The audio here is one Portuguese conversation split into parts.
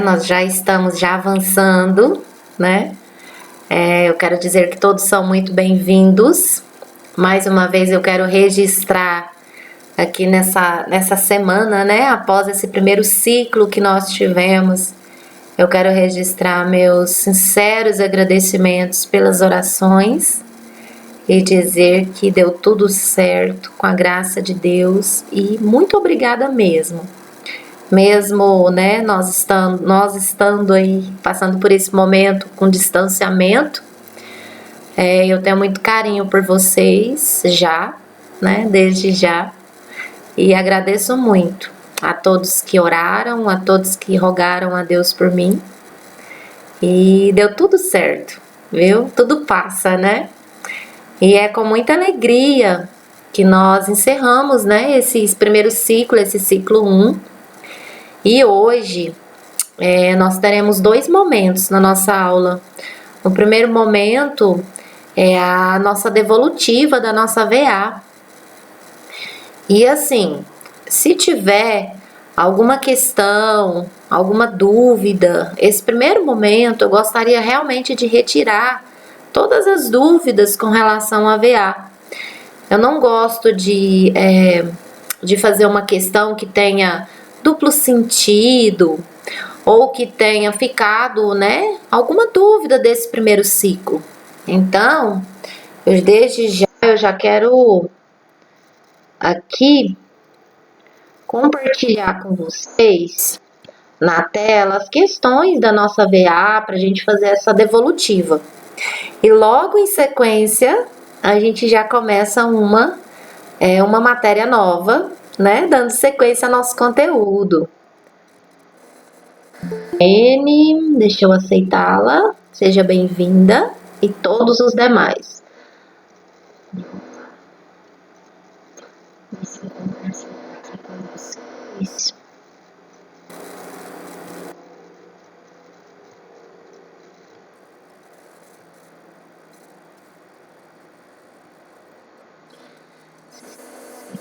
Nós já estamos avançando, né? Eu quero dizer que todos são muito bem-vindos. Mais uma vez eu quero registrar aqui nessa semana, né? Após esse primeiro ciclo que nós tivemos, eu quero registrar meus sinceros agradecimentos pelas orações e dizer que deu tudo certo com a graça de Deus e muito obrigada mesmo. Mesmo, né, nós estando aí, passando por esse momento com distanciamento, eu tenho muito carinho por vocês já, né, desde já, e agradeço muito a todos que oraram, a todos que rogaram a Deus por mim, e deu tudo certo, viu? Tudo passa, né? E é com muita alegria que nós encerramos, né, esse primeiro ciclo, esse ciclo 1. E hoje nós teremos 2 momentos na nossa aula. O primeiro momento é a nossa devolutiva da nossa VA. E assim, se tiver alguma questão, alguma dúvida, esse primeiro momento eu gostaria realmente de retirar todas as dúvidas com relação à VA. Eu não gosto de fazer uma questão que tenha duplo sentido ou que tenha ficado, né, alguma dúvida desse primeiro ciclo. Então, desde já eu já quero aqui compartilhar com vocês na tela as questões da nossa VA para a gente fazer essa devolutiva. E logo em sequência a gente já começa uma matéria nova, né, dando sequência ao nosso conteúdo. Deixa eu aceitá-la, seja bem-vinda, e todos os demais.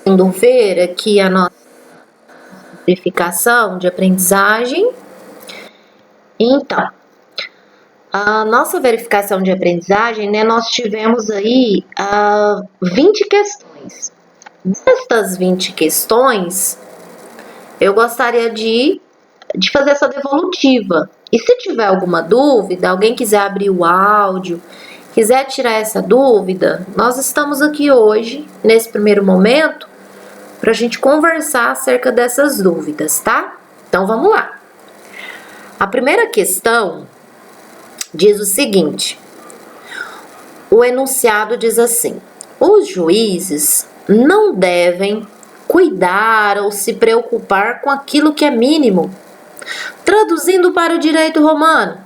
Indo ver aqui a nossa verificação de aprendizagem. Então, a nossa verificação de aprendizagem, né, nós tivemos aí 20 questões. Destas 20 questões, eu gostaria de fazer essa devolutiva. E se tiver alguma dúvida, alguém quiser abrir o áudio, quiser tirar essa dúvida, nós estamos aqui hoje, nesse primeiro momento, para a gente conversar acerca dessas dúvidas, tá? Então, vamos lá. A primeira questão diz o seguinte: o enunciado diz assim: os juízes não devem cuidar ou se preocupar com aquilo que é mínimo. Traduzindo para o direito romano,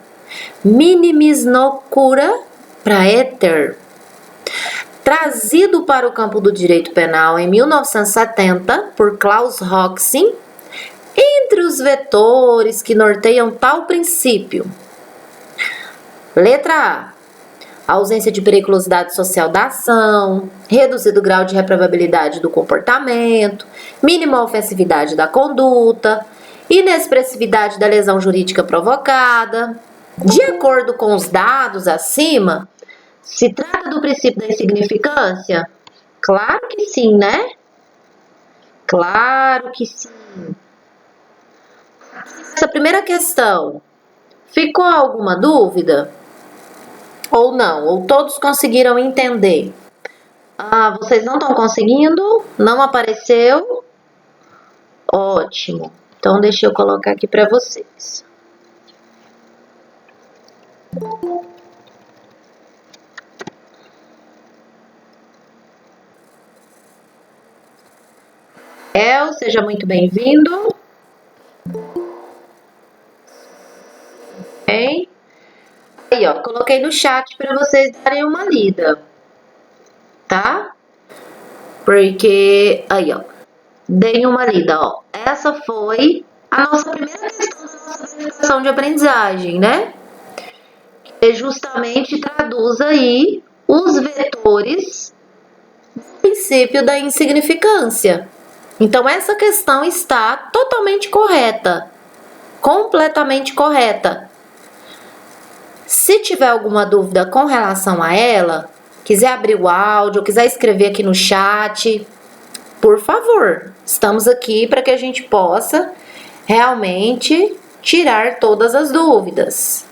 minimis nocura praeter. Trazido para o campo do direito penal em 1970 por Klaus Roxin, entre os vetores que norteiam tal princípio: letra A, ausência de periculosidade social da ação, reduzido grau de reprovabilidade do comportamento, mínima ofensividade da conduta, inexpressividade da lesão jurídica provocada. De acordo com os dados acima, se trata do princípio da insignificância? Claro que sim, né? Claro que sim. Essa primeira questão, ficou alguma dúvida? Ou não? Ou todos conseguiram entender? Vocês não estão conseguindo? Não apareceu? Ótimo. Então, deixa eu colocar aqui para vocês. Seja muito bem-vindo. Aí, ó, coloquei no chat para vocês darem uma lida, tá? Porque, aí, ó, deem uma lida, ó. Essa foi a nossa primeira questão da nossa verificação de aprendizagem, né? Que justamente traduz aí os vetores do princípio da insignificância. Então, essa questão está totalmente correta, completamente correta. Se tiver alguma dúvida com relação a ela, quiser abrir o áudio, quiser escrever aqui no chat, por favor, estamos aqui para que a gente possa realmente tirar todas as dúvidas.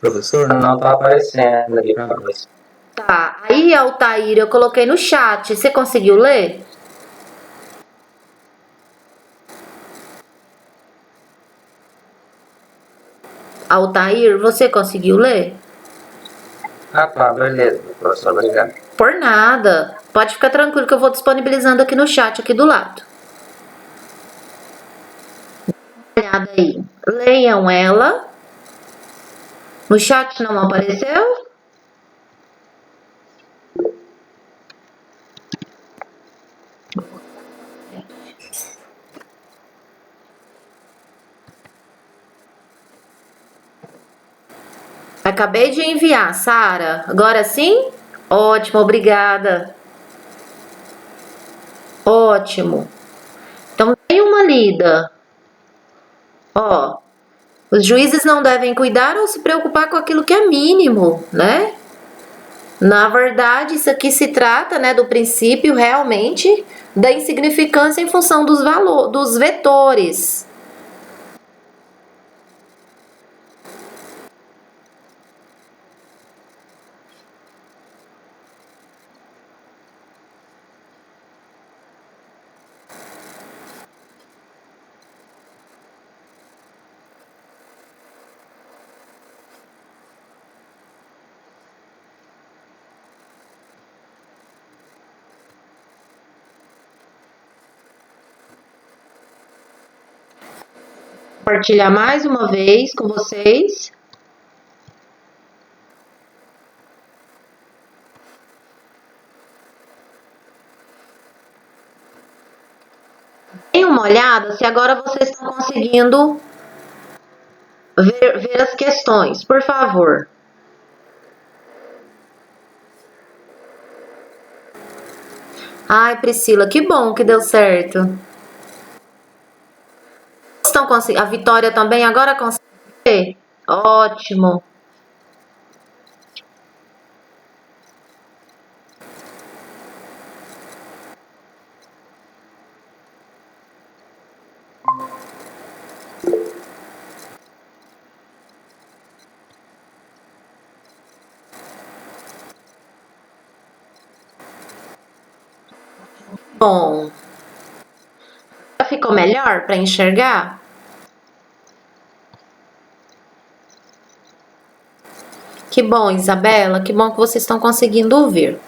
Professor, não está aparecendo aqui para nós. Tá, aí, Altair, eu coloquei no chat, você conseguiu ler? Altair, você conseguiu ler? Ah, tá, beleza, professor, obrigado. Por nada. Pode ficar tranquilo que eu vou disponibilizando aqui no chat, aqui do lado. Olhada aí. Leiam ela. No chat não apareceu? Acabei de enviar, Sara. Agora sim? Ótimo, obrigada. Ótimo. Então, dê uma lida. Ó, os juízes não devem cuidar ou se preocupar com aquilo que é mínimo, né? Na verdade, isso aqui se trata, né, do princípio realmente da insignificância em função dos vetores. Compartilhar mais uma vez com vocês. Deem uma olhada se agora vocês estão conseguindo ver as questões, por favor. Ai, Priscila, que bom que deu certo. Estão conseguindo? A Vitória também agora consegue ver? Ótimo. Bom. Ficou melhor para enxergar? Que bom, Isabela, que bom que vocês estão conseguindo ouvir.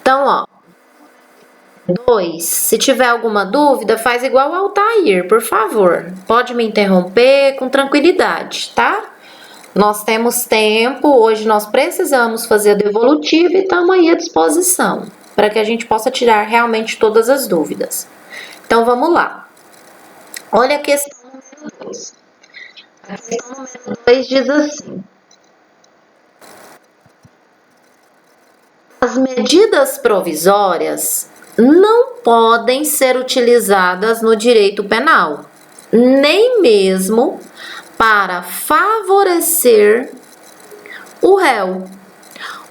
Então, ó, 2, se tiver alguma dúvida, faz igual ao Altair, por favor. Pode me interromper com tranquilidade, tá? Nós temos tempo, hoje nós precisamos fazer a devolutiva e estamos aí à disposição, para que a gente possa tirar realmente todas as dúvidas. Então, vamos lá. Olha a questão número 2. A questão número 2 diz assim: as medidas provisórias não podem ser utilizadas no direito penal, nem mesmo para favorecer o réu.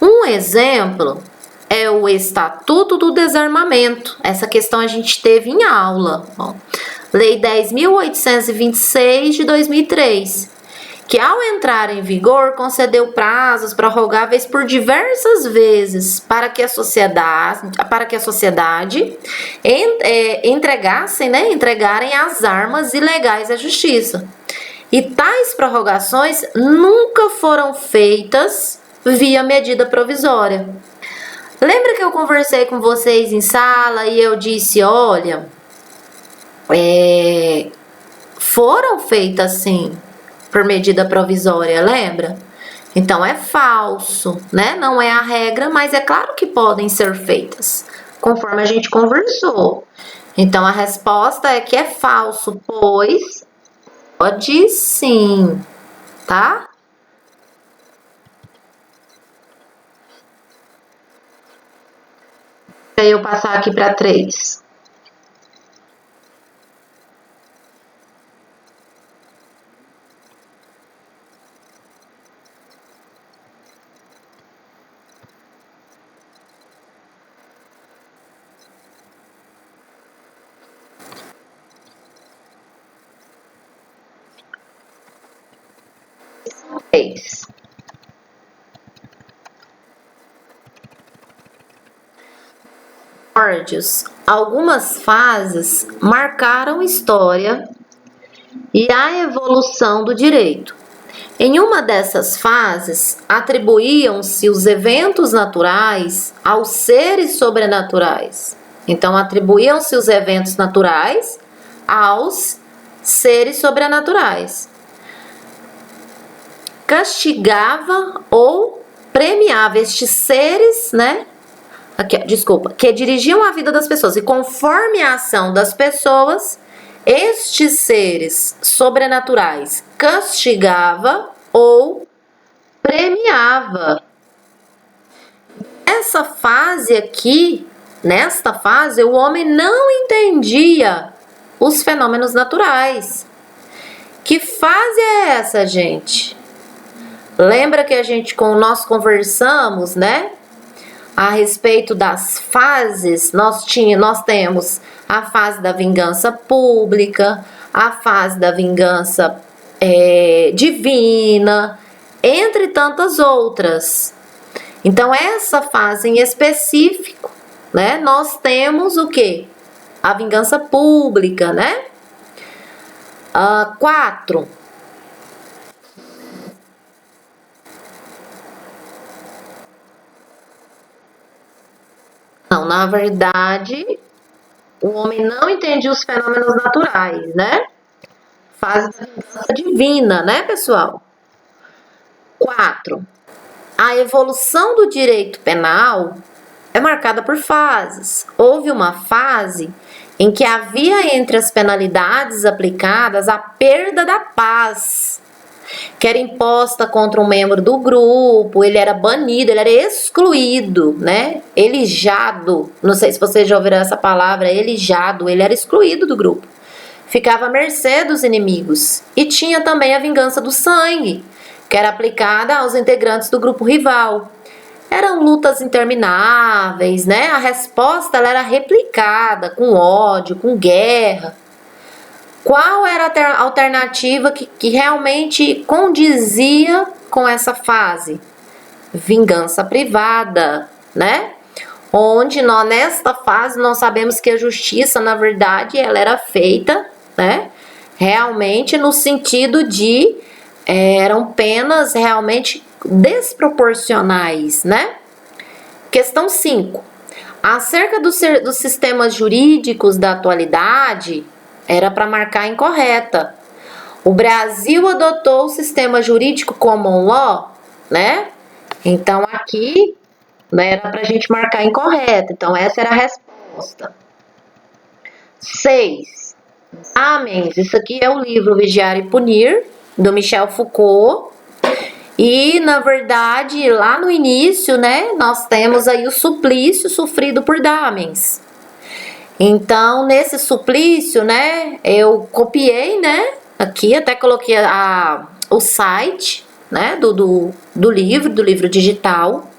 Um exemplo é o Estatuto do Desarmamento. Essa questão a gente teve em aula. Ó. Lei 10.826 de 2003, que ao entrar em vigor concedeu prazos prorrogáveis por diversas vezes para que a sociedade entregarem as armas ilegais à justiça. E tais prorrogações nunca foram feitas via medida provisória. Lembra que eu conversei com vocês em sala e eu disse, olha, foram feitas sim por medida provisória, lembra? Então é falso, né? Não é a regra, mas é claro que podem ser feitas, conforme a gente conversou. Então a resposta é que é falso, pois pode sim, tá? Para eu passar aqui para 3. 6. Algumas fases marcaram história e a evolução do direito. Em uma dessas fases, atribuíam-se os eventos naturais aos seres sobrenaturais. Então, atribuíam-se os eventos naturais aos seres sobrenaturais. Castigava ou premiava estes seres, né? Que dirigiam a vida das pessoas. E conforme a ação das pessoas, estes seres sobrenaturais castigava ou premiava. Essa fase aqui, nesta fase, o homem não entendia os fenômenos naturais. Que fase é essa, gente? Lembra que nós conversamos, né? A respeito das fases, nós temos a fase da vingança pública, a fase da vingança divina, entre tantas outras. Então, essa fase em específico, né, nós temos o quê? A vingança pública, né? 4. Não, na verdade, o homem não entende os fenômenos naturais, né? Fase da vingança divina, né, pessoal? 4. A evolução do direito penal é marcada por fases. Houve uma fase em que havia entre as penalidades aplicadas a perda da paz, que era imposta contra um membro do grupo, ele era banido, ele era excluído, né? Elijado, não sei se vocês já ouviram essa palavra, elijado, ele era excluído do grupo. Ficava à mercê dos inimigos. E tinha também a vingança do sangue, que era aplicada aos integrantes do grupo rival. Eram lutas intermináveis, né? A resposta ela era replicada com ódio, com guerra. Qual era a alternativa que realmente condizia com essa fase? Vingança privada, né? Onde nesta fase nós sabemos que a justiça, na verdade, ela era feita, né? Realmente no sentido de eram penas realmente desproporcionais, né? Questão 5. Acerca dos sistemas jurídicos da atualidade, era para marcar incorreta. O Brasil adotou o sistema jurídico common law, né? Então, aqui, né, era para a gente marcar incorreta. Então, essa era a resposta. 6. Isso aqui é o livro Vigiar e Punir, do Michel Foucault. E, na verdade, lá no início, né, nós temos aí o suplício sofrido por Damens. Então, nesse suplício, né, eu copiei, né, aqui, até coloquei o site, né, do livro digital.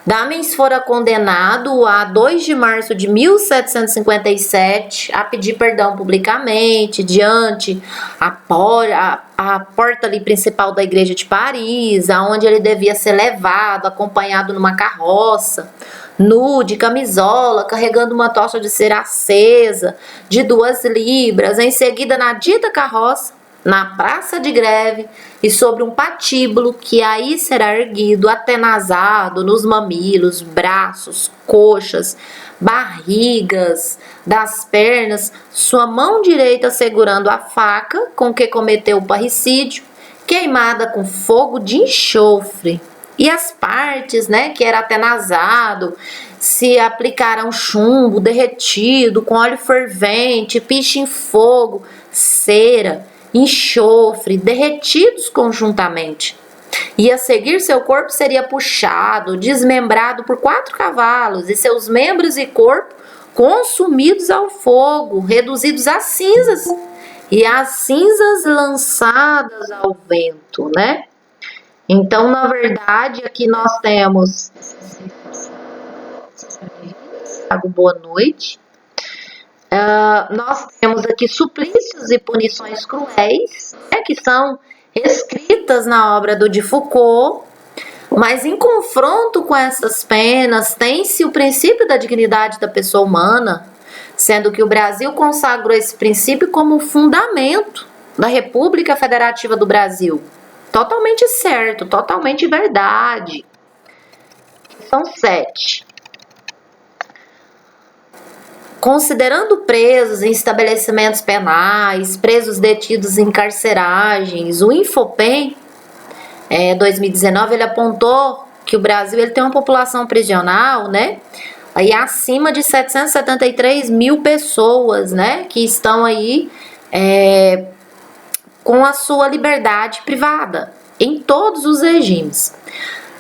Damens fora condenado a 2 de março de 1757 a pedir perdão publicamente diante a porta ali principal da igreja de Paris, aonde ele devia ser levado, acompanhado numa carroça, nu, de camisola, carregando uma tocha de cera acesa de 2 libras. Em seguida, na dita carroça, na praça de greve e sobre um patíbulo que aí será erguido, atenazado nos mamilos, braços, coxas, barrigas das pernas, sua mão direita segurando a faca com que cometeu o parricídio, queimada com fogo de enxofre. E as partes, né, que era atenazado, se aplicaram chumbo derretido com óleo fervente, piche em fogo, cera, enxofre, derretidos conjuntamente. E a seguir seu corpo seria puxado, desmembrado por 4 cavalos, e seus membros e corpo consumidos ao fogo, reduzidos a cinzas, e as cinzas lançadas ao vento, né? Então, na verdade, aqui nós temos... Boa noite. Nós temos aqui suplícios e punições cruéis, né, que são escritas na obra do de Foucault, mas em confronto com essas penas, tem-se o princípio da dignidade da pessoa humana, sendo que o Brasil consagrou esse princípio como fundamento da República Federativa do Brasil. Totalmente certo, totalmente verdade. Questão 7. Considerando presos em estabelecimentos penais, presos detidos em carceragens, o Infopem, 2019, ele apontou que o Brasil ele tem uma população prisional, né, aí acima de 773 mil pessoas, né, que estão aí com a sua liberdade privada, em todos os regimes.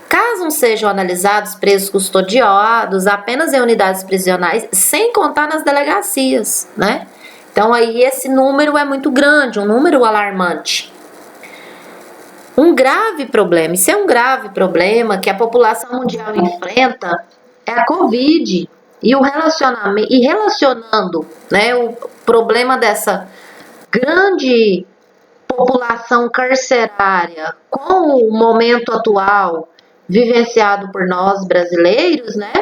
Caso sejam analisados presos custodiados apenas em unidades prisionais, sem contar nas delegacias, né? Então aí esse número é muito grande, um número alarmante. Um grave problema, isso é um grave problema que a população mundial enfrenta, é a Covid e o relacionamento, e relacionando, né, o problema dessa grande população carcerária com o momento atual vivenciado por nós brasileiros, né,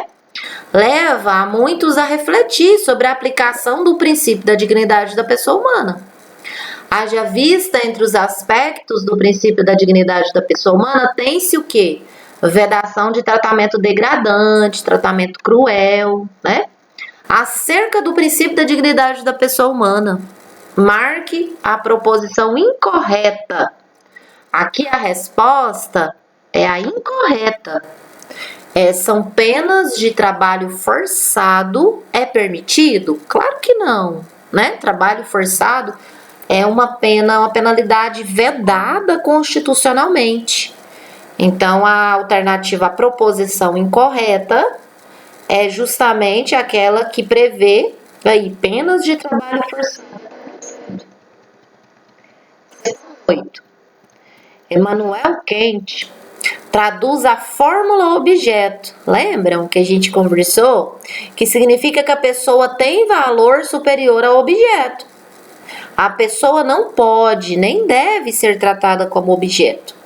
leva a muitos a refletir sobre a aplicação do princípio da dignidade da pessoa humana. Haja vista entre os aspectos do princípio da dignidade da pessoa humana, tem-se o quê? Vedação de tratamento degradante, tratamento cruel, né? Acerca do princípio da dignidade da pessoa humana, marque a proposição incorreta. Aqui a resposta é a incorreta. São penas de trabalho forçado, é permitido? Claro que não, né? Trabalho forçado é uma penalidade vedada constitucionalmente. Então, a alternativa à proposição incorreta é justamente aquela que prevê aí penas de trabalho forçado. 8. Emmanuel Kant traduz a fórmula objeto. Lembram que a gente conversou? Que significa que a pessoa tem valor superior ao objeto. A pessoa não pode nem deve ser tratada como objeto.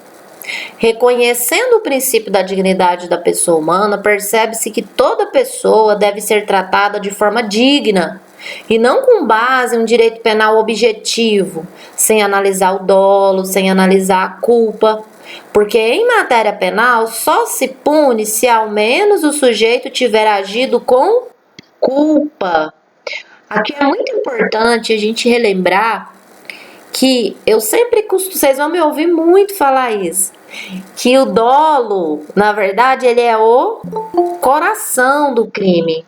Reconhecendo o princípio da dignidade da pessoa humana, percebe-se que toda pessoa deve ser tratada de forma digna e não com base em um direito penal objetivo, sem analisar o dolo, sem analisar a culpa, porque em matéria penal só se pune se ao menos o sujeito tiver agido com culpa. Aqui é muito importante a gente relembrar que eu sempre vocês vão me ouvir muito falar isso, que o dolo, na verdade, ele é o coração do crime.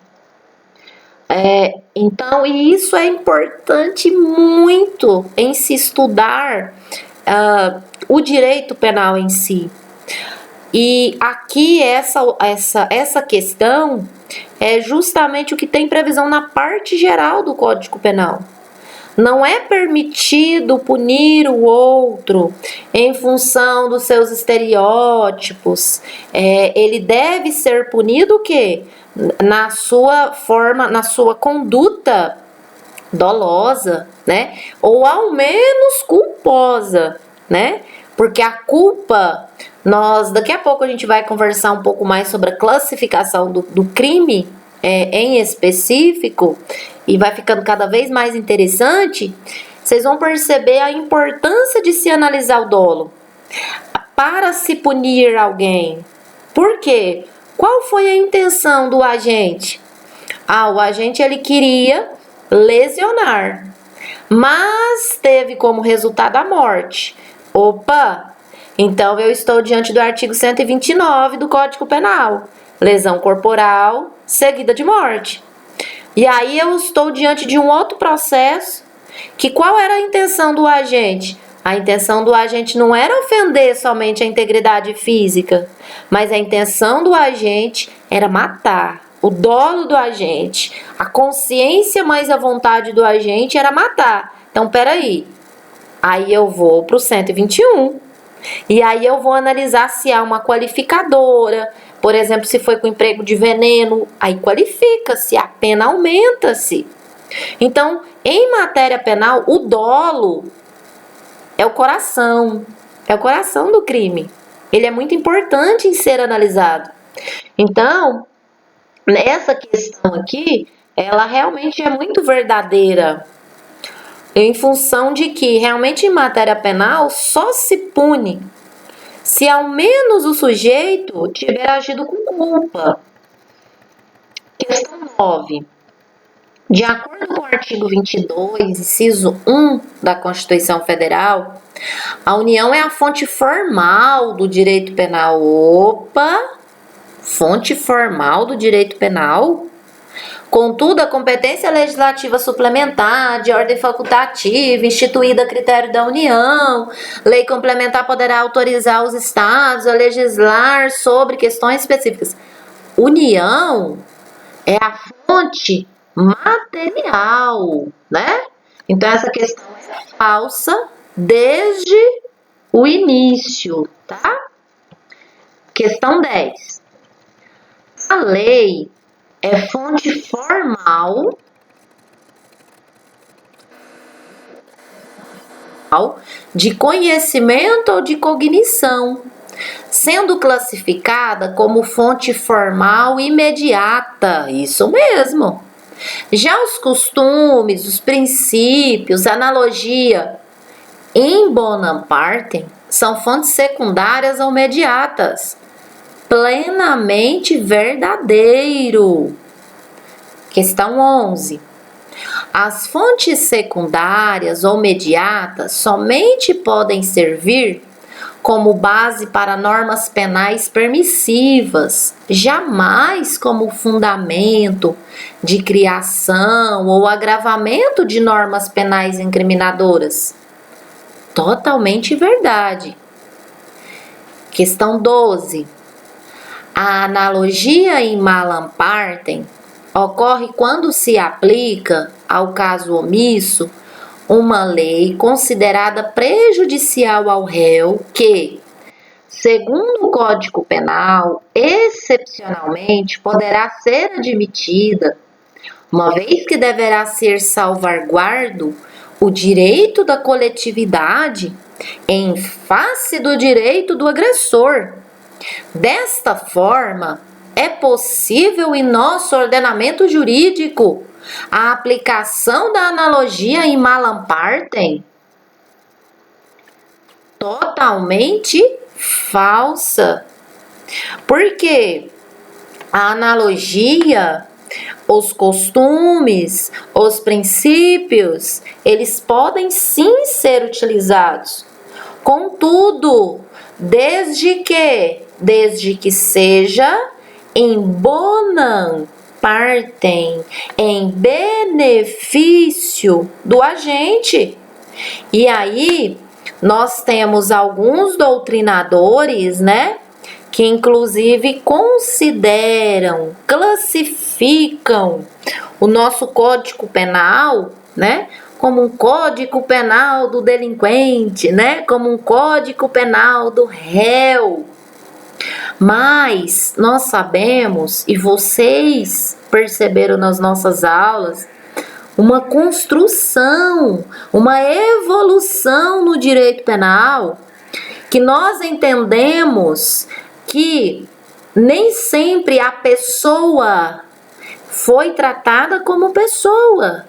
Então, e isso é importante muito em se estudar o direito penal em si. E aqui essa questão é justamente o que tem previsão na parte geral do Código Penal. Não é permitido punir o outro em função dos seus estereótipos. Ele deve ser punido o quê? Na sua forma, na sua conduta dolosa, né? Ou ao menos culposa, né? Porque a culpa, daqui a pouco a gente vai conversar um pouco mais sobre a classificação do crime em específico, e vai ficando cada vez mais interessante. Vocês vão perceber a importância de se analisar o dolo para se punir alguém. Por quê? Qual foi a intenção do agente? O agente ele queria lesionar, mas teve como resultado a morte. Opa! Então eu estou diante do artigo 129 do Código Penal. Lesão corporal seguida de morte. E aí eu estou diante de um outro processo, que qual era a intenção do agente? A intenção do agente não era ofender somente a integridade física, mas a intenção do agente era matar. O dolo do agente, a consciência mais a vontade do agente era matar. Então, peraí. Aí eu vou para o 121. E aí eu vou analisar se há uma qualificadora. Por exemplo, se foi com emprego de veneno, aí qualifica-se, a pena aumenta-se. Então, em matéria penal, o dolo é o coração, É o coração do crime. Ele é muito importante em ser analisado. Então, nessa questão aqui, ela realmente é muito verdadeira, em função de que realmente em matéria penal só se pune se ao menos o sujeito tiver agido com culpa. Questão 9. De acordo com o artigo 22, inciso 1 da Constituição Federal, a União é a fonte formal do direito penal. Opa! Fonte formal do direito penal? Contudo, a competência legislativa suplementar, de ordem facultativa, instituída a critério da União, lei complementar poderá autorizar os estados a legislar sobre questões específicas. União é a fonte material, né? Então, essa questão é falsa desde o início, tá? Questão 10. A lei é fonte formal de conhecimento ou de cognição, sendo classificada como fonte formal imediata. Isso mesmo. Já os costumes, os princípios, a analogia em bonam partem são fontes secundárias ou mediatas. Plenamente verdadeiro. Questão 11. As fontes secundárias ou mediatas somente podem servir como base para normas penais permissivas, jamais como fundamento de criação ou agravamento de normas penais incriminadoras. Totalmente verdade. Questão 12. A analogia em malam partem ocorre quando se aplica ao caso omisso uma lei considerada prejudicial ao réu que, segundo o Código Penal, excepcionalmente poderá ser admitida, uma vez que deverá ser salvaguardo o direito da coletividade em face do direito do agressor. Desta forma, é possível em nosso ordenamento jurídico a aplicação da analogia em malam partem? Totalmente falsa. Porque a analogia, os costumes, os princípios, eles podem sim ser utilizados. Contudo, desde que seja em bonam partem, em benefício do agente. E aí, nós temos alguns doutrinadores, né, que inclusive consideram, classificam o nosso Código Penal, né, como um Código Penal do delinquente, né, como um Código Penal do réu. Mas nós sabemos, e vocês perceberam nas nossas aulas, uma construção, uma evolução no direito penal, que nós entendemos que nem sempre a pessoa foi tratada como pessoa.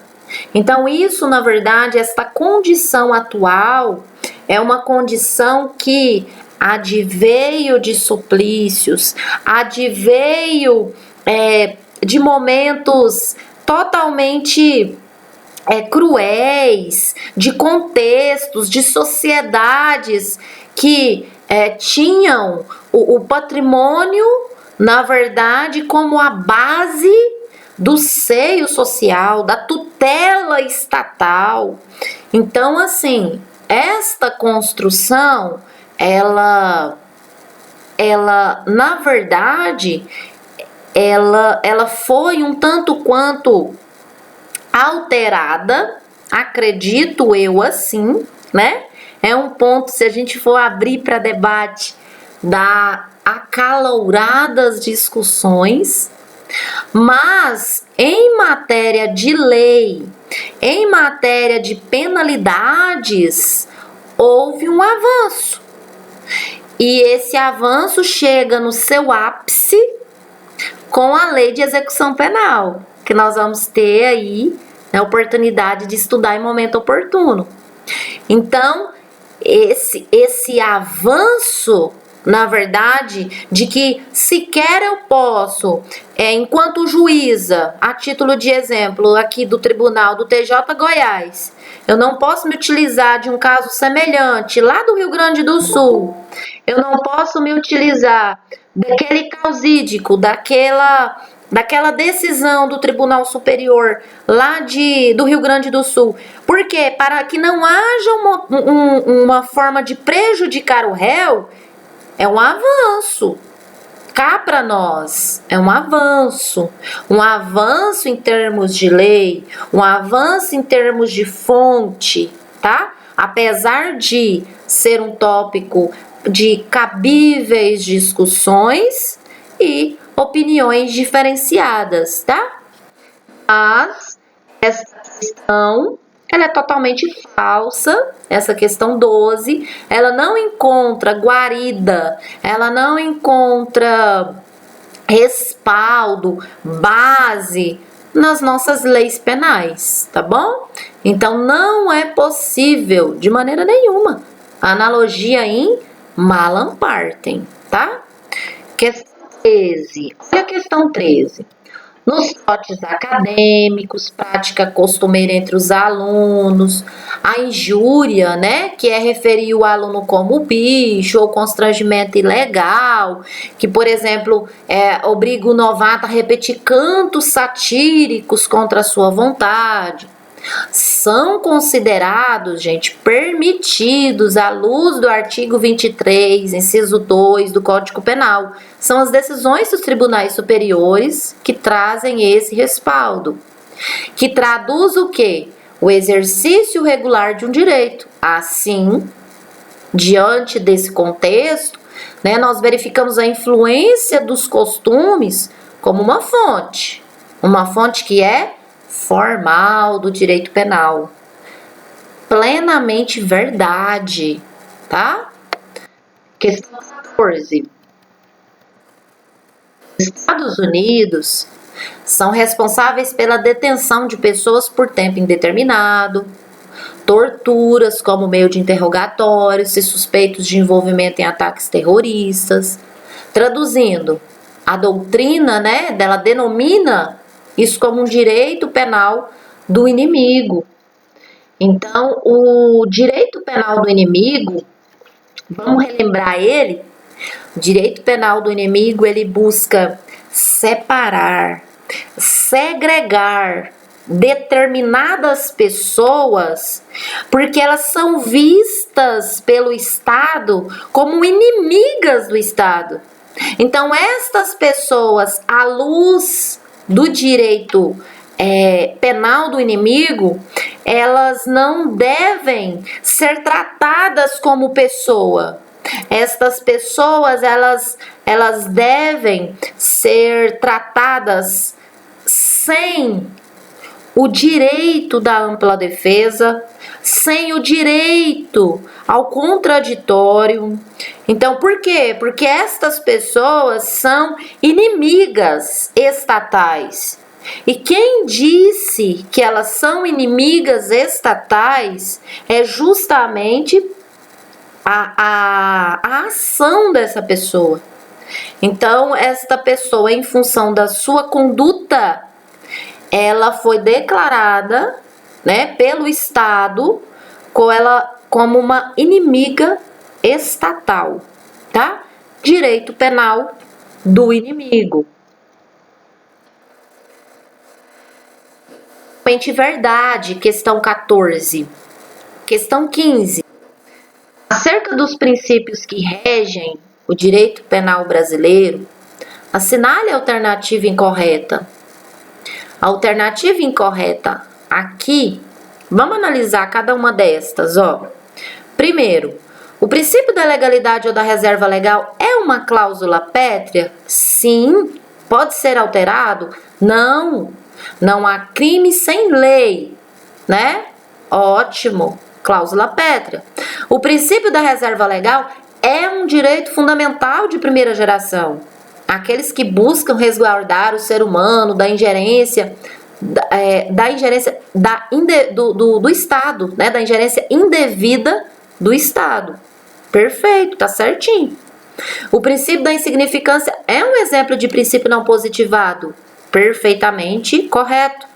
Então, isso, na verdade, esta condição atual é uma condição que adveio de suplícios, adveio de momentos totalmente cruéis, de contextos, de sociedades que tinham o patrimônio, na verdade, como a base do seio social, da tutela estatal. Então, assim, esta construção, ela na verdade, ela foi um tanto quanto alterada, acredito eu assim, né? É um ponto, se a gente for abrir para debate, dá acaloradas discussões, mas em matéria de lei, em matéria de penalidades, houve um avanço. E esse avanço chega no seu ápice com a lei de execução penal, que nós vamos ter aí a oportunidade de estudar em momento oportuno. Então, esse avanço, na verdade, de que sequer eu posso, enquanto juíza, a título de exemplo aqui do Tribunal do TJ Goiás, eu não posso me utilizar de um caso semelhante lá do Rio Grande do Sul, eu não posso me utilizar daquele causídico, daquela decisão do Tribunal Superior lá do Rio Grande do Sul. Por quê? Para que não haja uma forma de prejudicar o réu, é um avanço. Cá para nós, é um avanço em termos de lei, um avanço em termos de fonte, tá? Apesar de ser um tópico de cabíveis discussões e opiniões diferenciadas, tá? Mas essa questão, ela é totalmente falsa, essa questão 12, ela não encontra guarida, ela não encontra respaldo, base nas nossas leis penais, tá bom? Então não é possível, de maneira nenhuma, analogia em malam partem, tá? Questão 13. Olha a questão 13. Nos trotes acadêmicos, prática costumeira entre os alunos, a injúria, né, que é referir o aluno como bicho, ou constrangimento ilegal, que, por exemplo, obriga o novato a repetir cantos satíricos contra a sua vontade, são considerados, gente, permitidos à luz do artigo 23, inciso 2 do Código Penal. São as decisões dos tribunais superiores que trazem esse respaldo, que traduz o quê? O exercício regular de um direito. Assim, diante desse contexto, né, nós verificamos a influência dos costumes como uma fonte que é formal do direito penal. Plenamente verdade, tá? Questão 14. Estados Unidos são responsáveis pela detenção de pessoas por tempo indeterminado, torturas como meio de interrogatório, se suspeitos de envolvimento em ataques terroristas. Traduzindo, a doutrina, né, dela denomina isso como um direito penal do inimigo. Então, o direito penal do inimigo, vamos relembrar ele? O direito penal do inimigo, ele busca separar, segregar determinadas pessoas, porque elas são vistas pelo Estado como inimigas do Estado. Então, estas pessoas, à luz do direito penal do inimigo, elas não devem ser tratadas como pessoa. Estas pessoas, elas devem ser tratadas sem o direito da ampla defesa, sem o direito ao contraditório. Então, por quê? Porque estas pessoas são inimigas estatais. E quem disse que elas são inimigas estatais é justamente a ação dessa pessoa. Então, esta pessoa, em função da sua conduta, ela foi declarada, né, pelo Estado como uma inimiga estatal, tá? Direito penal do inimigo. Verdade, questão 14. Questão 15. Acerca dos princípios que regem o direito penal brasileiro, assinale a alternativa incorreta. A alternativa incorreta aqui, vamos analisar cada uma destas, ó. Primeiro, o princípio da legalidade ou da reserva legal é uma cláusula pétrea? Sim. Pode ser alterado? Não. Não há crime sem lei, né? Ótimo. Cláusula pétrea. O princípio da reserva legal é um direito fundamental de primeira geração. Aqueles que buscam resguardar o ser humano da ingerência do Estado, né? Da ingerência indevida do Estado. Perfeito, tá certinho. O princípio da insignificância é um exemplo de princípio não positivado. Perfeitamente correto.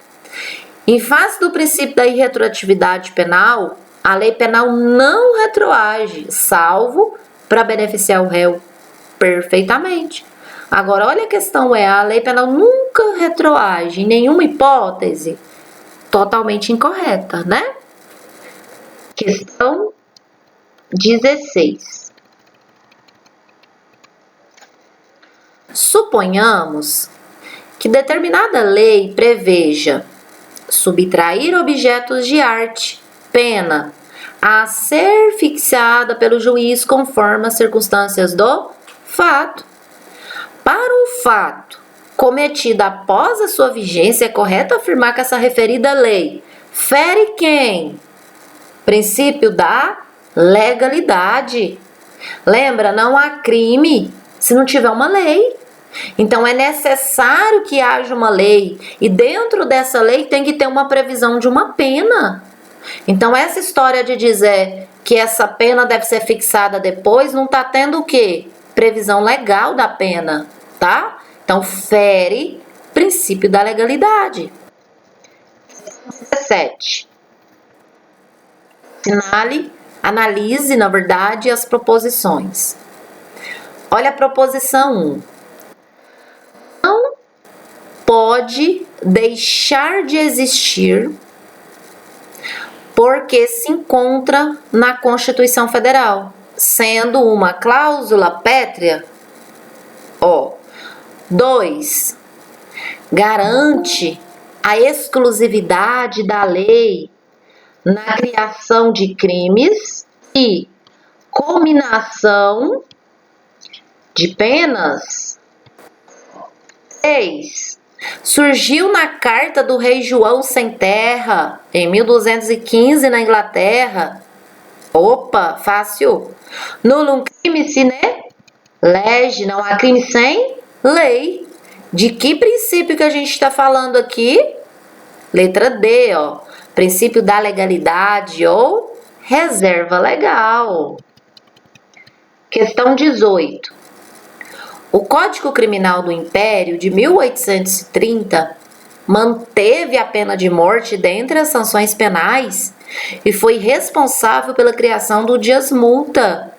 Em face do princípio da irretroatividade penal, a lei penal não retroage, salvo para beneficiar o réu. Perfeitamente. Agora, olha a questão a lei penal nunca retroage em nenhuma hipótese. Totalmente incorreta, né? Questão 16. Suponhamos que determinada lei preveja subtrair objetos de arte, pena, a ser fixada pelo juiz conforme as circunstâncias do fato. Para um fato cometido após a sua vigência, é correto afirmar que essa referida lei fere quem? Princípio da legalidade. Lembra, não há crime se não tiver uma lei. Então é necessário que haja uma lei e dentro dessa lei tem que ter uma previsão de uma pena. Então essa história de dizer que essa pena deve ser fixada depois não está tendo o quê? Previsão legal da pena, tá? Então fere princípio da legalidade. 17. Analise, na verdade, as proposições. Olha a proposição 1. Não pode deixar de existir porque se encontra na Constituição Federal, sendo uma cláusula pétrea. 2. Garante a exclusividade da lei na criação de crimes e cominação de penas. 6. Surgiu na carta do rei João Sem Terra, em 1215, na Inglaterra. Opa, fácil. Nullum crime sine lege, não há crime sem lei. De que princípio que a gente está falando aqui? Letra D, ó. Princípio da legalidade ou reserva legal. Questão 18. O Código Criminal do Império de 1830 manteve a pena de morte dentre as sanções penais e foi responsável pela criação do dias-multa.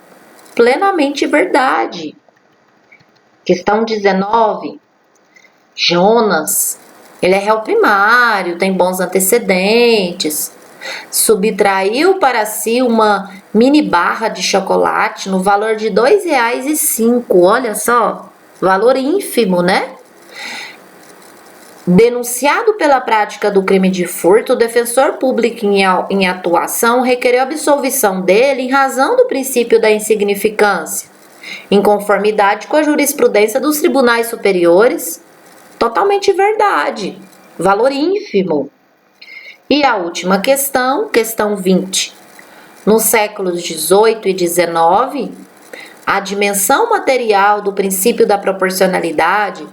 Plenamente verdade. Questão 19. Jonas, ele é réu primário, tem bons antecedentes. Subtraiu para si uma mini barra de chocolate no valor de R$ 2,05. Olha só, valor ínfimo, né? Denunciado pela prática do crime de furto, o defensor público em atuação requereu a absolvição dele em razão do princípio da insignificância, em conformidade com a jurisprudência dos tribunais superiores. Totalmente verdade, valor ínfimo. E a última questão, questão 20. Nos séculos 18 e 19, a dimensão material do princípio da proporcionalidade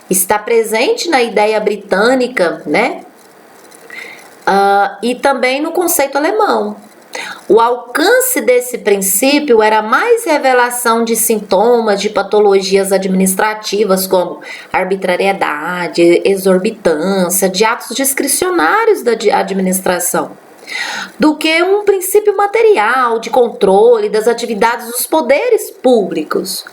está presente na ideia britânica, né? E também no conceito alemão. O alcance desse princípio era mais revelação de sintomas de patologias administrativas como arbitrariedade, exorbitância, de atos discricionários da administração, do que um princípio material de controle das atividades dos poderes públicos.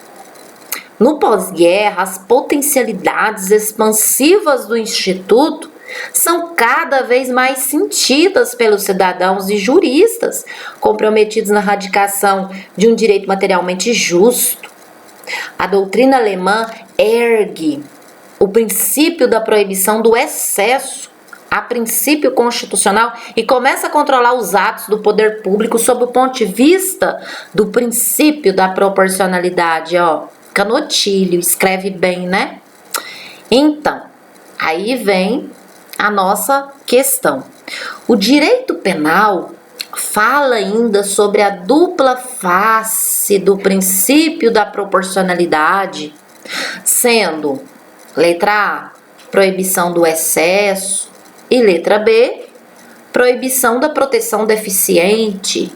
No pós-guerra, as potencialidades expansivas do Instituto são cada vez mais sentidas pelos cidadãos e juristas comprometidos na radicação de um direito materialmente justo. A doutrina alemã ergue o princípio da proibição do excesso a princípio constitucional e começa a controlar os atos do poder público sob o ponto de vista do princípio da proporcionalidade. Canotilho, escreve bem, né? Então, aí vem a nossa questão. O direito penal fala ainda sobre a dupla face do princípio da proporcionalidade, sendo letra A, proibição do excesso, e letra B, proibição da proteção deficiente,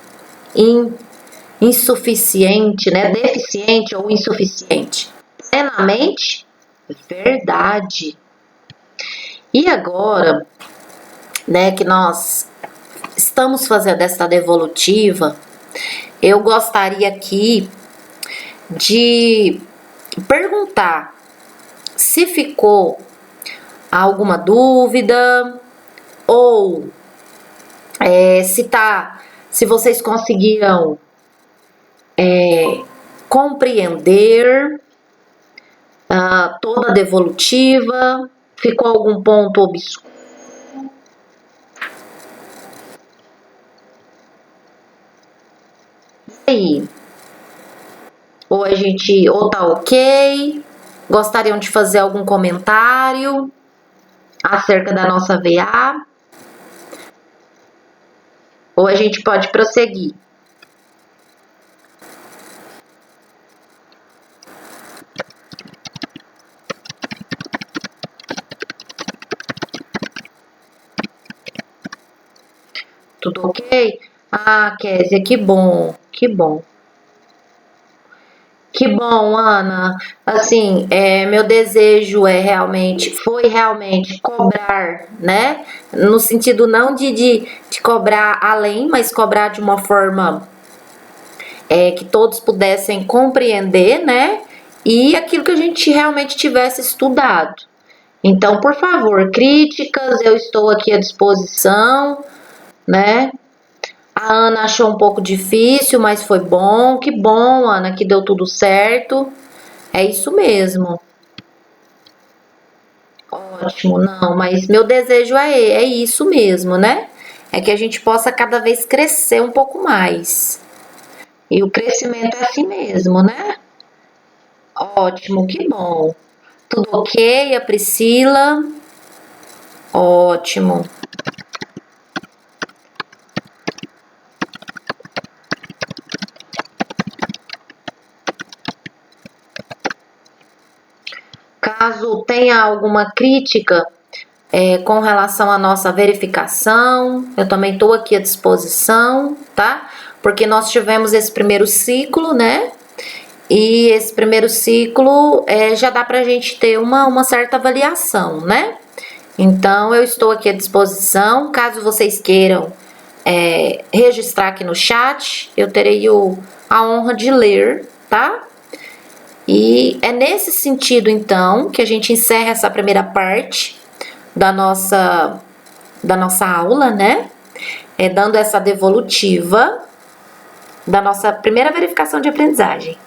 insuficiente, né? Deficiente ou insuficiente. Plenamente verdade. E agora, né, que nós estamos fazendo esta devolutiva, eu gostaria aqui de perguntar se ficou alguma dúvida ou se vocês conseguiram compreender toda a devolutiva, ficou algum ponto obscuro? E aí? Ou tá ok? Gostariam de fazer algum comentário acerca da nossa VA? Ou a gente pode prosseguir? Tudo ok? Ah, Kézia, que bom, que bom. Que bom, Ana. Assim, meu desejo foi realmente cobrar, né? No sentido não de cobrar além, mas cobrar de uma forma que todos pudessem compreender, né? E aquilo que a gente realmente tivesse estudado. Então, por favor, críticas, eu estou aqui à disposição, né? A Ana achou um pouco difícil, mas foi bom. Que bom, Ana, que deu tudo certo. É isso mesmo. Ótimo, não, mas meu desejo é isso mesmo, né? É que a gente possa cada vez crescer um pouco mais. E o crescimento é assim mesmo, né? Ótimo, que bom. Tudo ok, a Priscila? Ótimo. Caso tenha alguma crítica com relação à nossa verificação, eu também estou aqui à disposição, tá? Porque nós tivemos esse primeiro ciclo, né? E esse primeiro ciclo já dá pra gente ter uma certa avaliação, né? Então, eu estou aqui à disposição. Caso vocês queiram registrar aqui no chat, eu terei a honra de ler, tá? E é nesse sentido, então, que a gente encerra essa primeira parte da nossa aula, né? Dando essa devolutiva da nossa primeira verificação de aprendizagem.